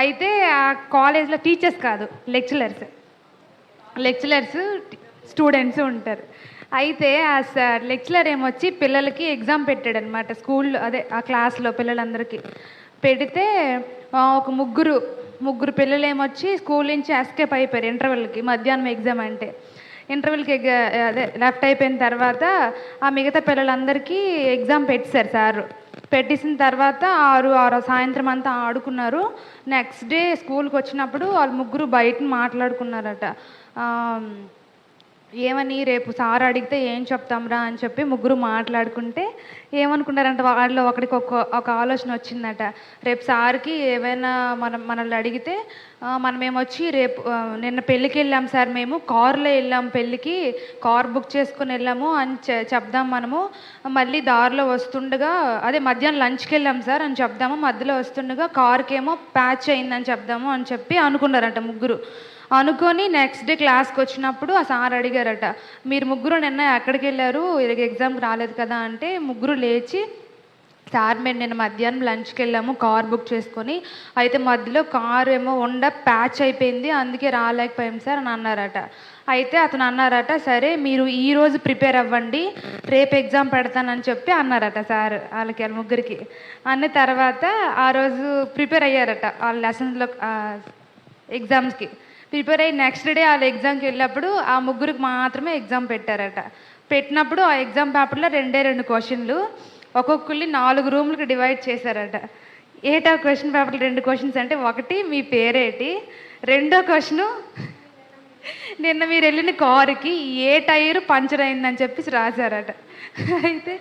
అయితే ఆ కాలేజ్లో టీచర్స్ కాదు, లెక్చరర్స్. లెక్చరర్స్ స్టూడెంట్స్ ఉంటారు. అయితే ఆ లెక్చరర్ ఏమొచ్చి పిల్లలకి ఎగ్జామ్ పెట్టాడనమాట స్కూల్లో, అదే ఆ క్లాస్లో పిల్లలందరికీ పెడితే ఒక ముగ్గురు పిల్లలు ఏమొచ్చి స్కూల్ నుంచి ఎస్కేప్ అయిపోయారు ఇంటర్వెల్కి. మధ్యాహ్నం ఎగ్జామ్ అంటే ఇంటర్వెల్కి అదే లెఫ్ట్ అయిపోయిన తర్వాత ఆ మిగతా పిల్లలందరికీ ఎగ్జామ్ పెట్టేశారు సారు. పెట్టేసిన తర్వాత ఆరు సాయంత్రం అంతా ఆడుకున్నారు. నెక్స్ట్ డే స్కూల్కి వచ్చినప్పుడు వాళ్ళు ముగ్గురు బయట మాట్లాడుకున్నారట. ఏమని, రేపు సార్ అడిగితే ఏం చెప్తాంరా అని చెప్పి ముగ్గురు మాట్లాడుకుంటే ఏమనుకున్నారంట, వాళ్ళలో ఒకడికి ఒక ఆలోచన వచ్చిందట. రేపు సార్కి ఏమైనా మనల్ని అడిగితే మనమేమొచ్చి రేపు నిన్న పెళ్ళికి వెళ్ళాం సార్, మేము కారులో వెళ్ళాము పెళ్ళికి, కార్ బుక్ చేసుకుని వెళ్ళాము అని చెప్దాం మనము. మళ్ళీ దారిలో వస్తుండగా, అదే మధ్యాహ్నం లంచ్కి వెళ్ళాం సార్ అని చెప్దాము, మధ్యలో వస్తుండగా కార్కేమో ప్యాచ్ అయిందని చెప్దాము అని చెప్పి అనుకున్నారంట ముగ్గురు. అనుకొని నెక్స్ట్ డే క్లాస్కి వచ్చినప్పుడు ఆ సార్ అడిగారట, మీరు ముగ్గురు నిన్న ఎక్కడికి వెళ్ళారు, ఎగ్జామ్కి రాలేదు కదా అంటే ముగ్గురు లేచి, సార్ మేము నిన్న మధ్యాహ్నం లంచ్కి వెళ్ళాము కార్ బుక్ చేసుకొని, అయితే మధ్యలో కార్ ఏమో ప్యాచ్ అయిపోయింది, అందుకే రాలేకపోయాం సార్ అని అన్నారట. అయితే అతను అన్నారట, సరే మీరు ఈరోజు ప్రిపేర్ అవ్వండి, రేపు ఎగ్జామ్ పెడతానని చెప్పి అన్నారట సార్ వాళ్ళ ముగ్గురికి. అన్న తర్వాత ఆ రోజు ప్రిపేర్ అయ్యారట వాళ్ళ లెసన్స్లో ఎగ్జామ్స్కి. ప్రిపేర్ అయ్యి నెక్స్ట్ డే వాళ్ళ ఎగ్జామ్కి వెళ్ళినప్పుడు ఆ ముగ్గురికి మాత్రమే ఎగ్జామ్ పెట్టారట. పెట్టినప్పుడు ఆ ఎగ్జామ్ పేపర్లో 2 క్వశ్చన్లు, ఒక్కొక్కరిని 4 రూమ్లకి డివైడ్ చేశారట. ఏటా క్వశ్చన్ పేపర్లో 2 క్వశ్చన్స్ అంటే, ఒకటి మీ పేరేటి, రెండో క్వశ్చను నిన్న మీరు వెళ్ళిన కారుకి ఏ టైరు పంచర్ అయిందని చెప్పేసి రాశారట. అయితే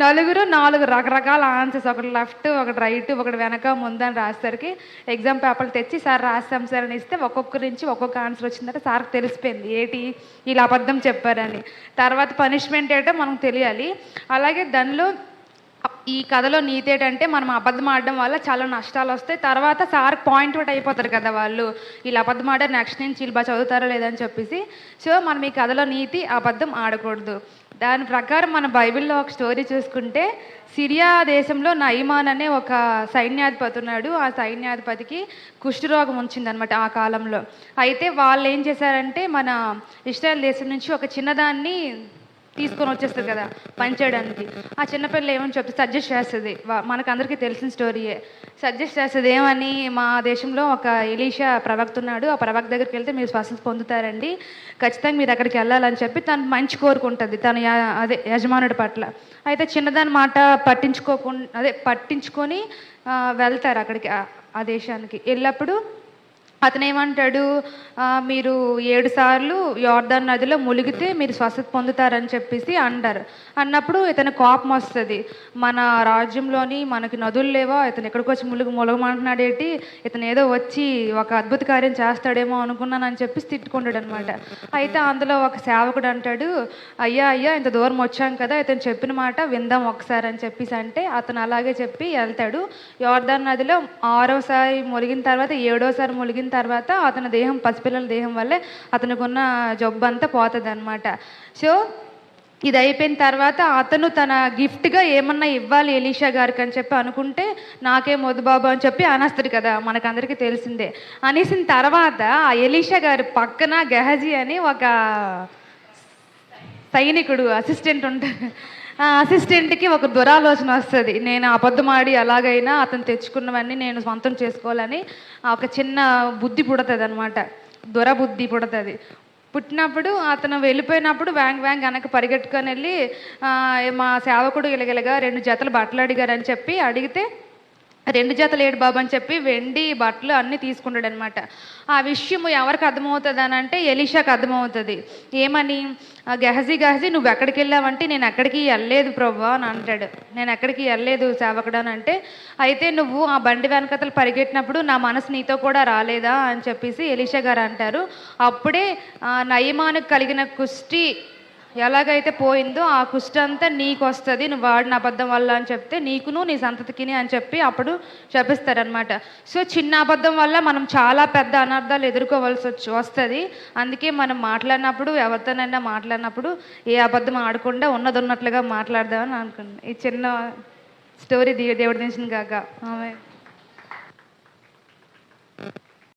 4 రకరకాల ఆన్సర్స్, ఒకటి లెఫ్ట్, ఒకటి రైట్, ఒకటి వెనక ముందని రాసేసరికి ఎగ్జామ్ పేపర్లు తెచ్చి సార్ రాస్తాం సార్ అని ఇస్తే ఒక్కొక్కరి నుంచి ఒక్కొక్క ఆన్సర్ వచ్చిందంటే సార్కి తెలిసిపోయింది ఏంటి ఇలా అబద్ధం చెప్పారని. తర్వాత పనిష్మెంట్ ఏంటో మనకు తెలియాలి. అలాగే దానిలో ఈ కథలో నీతి ఏంటంటే, మనం అబద్ధం ఆడడం వల్ల చాలా నష్టాలు వస్తాయి. తర్వాత సార్ పాయింట్ అవుట్ అయిపోతారు కదా, వాళ్ళు వీళ్ళు అబద్ధం ఆడారు, నెక్స్ట్ నుంచి వీళ్ళు బాగా చదువుతారో లేదని చెప్పేసి. సో మనం ఈ కథలో నీతి, అబద్ధం ఆడకూడదు. దాని ప్రకారం మన బైబిల్లో ఒక స్టోరీ చూసుకుంటే, సిరియా దేశంలో నయమాన్ అనే ఒక సైన్యాధిపతి ఉన్నాడు. ఆ సైన్యాధిపతికి కుష్ఠరోగం వచ్చిందనమాట ఆ కాలంలో. అయితే వాళ్ళు ఏం చేశారంటే, మన ఇశ్రాయేల్ దేశం నుంచి ఒక చిన్నదాన్ని తీసుకొని వచ్చేస్తుంది కదా పనిచేయడానికి. ఆ చిన్నపిల్ల ఏమని చెప్పి సజెస్ట్ చేస్తుంది, మనకు అందరికీ తెలిసిన స్టోరీయే. సజెస్ట్ చేస్తుంది ఏమని, మా దేశంలో ఒక ఎలీషా ప్రవక్త ఉన్నాడు, ఆ ప్రవక్త దగ్గరికి వెళ్తే మీరు స్వస్థత పొందుతారండి, ఖచ్చితంగా మీరు అక్కడికి వెళ్ళాలని చెప్పి తను మంచి కోరుకుంటుంది తన అదే యజమానుడి పట్ల. అయితే చిన్నదాని మాట పట్టించుకొని వెళ్తారు అక్కడికి, ఆ దేశానికి. వెళ్ళినప్పుడు అతను ఏమంటాడు, మీరు 7 సార్లు యోర్దాన్ నదిలో ములిగితే మీరు స్వస్థత పొందుతారని చెప్పేసి అంటారు. అన్నప్పుడు ఇతను కోపం వస్తుంది, మన రాజ్యంలోని మనకి నదులు లేవో, ఇతను ఎక్కడికి వచ్చి ములగమంటున్నాడేంటి, ఇతను ఏదో వచ్చి ఒక అద్భుత కార్యం చేస్తాడేమో అనుకున్నానని చెప్పి తిట్టుకుంటాడు అనమాట. అయితే అందులో ఒక సేవకుడు అంటాడు, అయ్యా ఇంత దూరం వచ్చాం కదా, ఇతను చెప్పిన మాట విందాం ఒకసారి అని చెప్పేసి అంటే అతను అలాగే చెప్పి వెళ్తాడు. యోర్దాన్ నదిలో 6వసారి ములిగిన తర్వాత 7వసారి ములిగిన తర్వాత అతని దేహం, పసిపిల్లల దేహం వల్లే అతనికి ఉన్న జబ్బు అంతా పోతుంది అనమాట. సో ఇది అయిపోయిన తర్వాత అతను తన గిఫ్ట్గా ఏమన్నా ఇవ్వాలి ఎలీషా గారికి అని చెప్పి అనుకుంటే, నాకేం వద్దు బాబు అని చెప్పి అనేస్తాడు కదా, మనకందరికీ తెలిసిందే. అనేసిన తర్వాత ఆ ఎలీషా గారి పక్కన గెహజీ అని ఒక సైనికుడు అసిస్టెంట్ ఉంటాడు. ఆ అసిస్టెంట్కి ఒక దురాలోచన వస్తుంది, నేను అబద్ధమాడి ఎలాగైనా అతను తెచ్చుకున్నవన్నీ నేను సొంతం చేసుకోవాలని ఒక చిన్న బుద్ధి పుడుతుంది అనమాట, దురబుద్ధి పుడుతుంది. పుట్టినప్పుడు అతను వెళ్ళిపోయినప్పుడు వ్యాంగ్ వెనక పరిగెట్టుకొని వెళ్ళి, మా సేవకుడు ఇలాగ 2 జతలు బట్టలు అడిగారని చెప్పి అడిగితే, 2 జతలు ఏడు బాబు అని చెప్పి వెండి బట్టలు అన్నీ తీసుకుంటాడు అనమాట. ఆ విషయం ఎవరికి అర్థమవుతుంది అని అంటే, ఎలీషాకి అర్థమవుతుంది. ఏమని, గెహజీ నువ్వు ఎక్కడికి వెళ్ళావంటే, నేను ఎక్కడికి వెళ్ళలేదు ప్రభువా అని అంటాడు. నేను ఎక్కడికి వెళ్ళలేదు సేవకుడు అని అంటే, అయితే నువ్వు ఆ బండి వెనకతలు పరిగెట్టినప్పుడు నా మనసు నీతో కూడా రాలేదా అని చెప్పేసి ఎలీషా గారు అంటారు. అప్పుడే నయమానుకు కలిగిన కుష్టి ఎలాగైతే పోయిందో ఆ కుష్టి అంతా నీకు వస్తుంది, నువ్వు వాడిన అబద్ధం వల్ల అని చెప్తే, నీకును నీ సంతతికిని అని చెప్పి అప్పుడు చెప్పిస్తారనమాట. సో చిన్న అబద్ధం వల్ల మనం చాలా పెద్ద అనర్థాలు ఎదుర్కోవాల్సి వస్తుంది. అందుకే మనం మాట్లాడినప్పుడు, ఎవరితోనైనా మాట్లాడినప్పుడు ఏ అబద్ధం ఆడకుండా ఉన్నది ఉన్నట్లుగా మాట్లాడదామని అనుకున్నాను. ఈ చిన్న స్టోరీ దేవుడి దించిన కాక ఆమె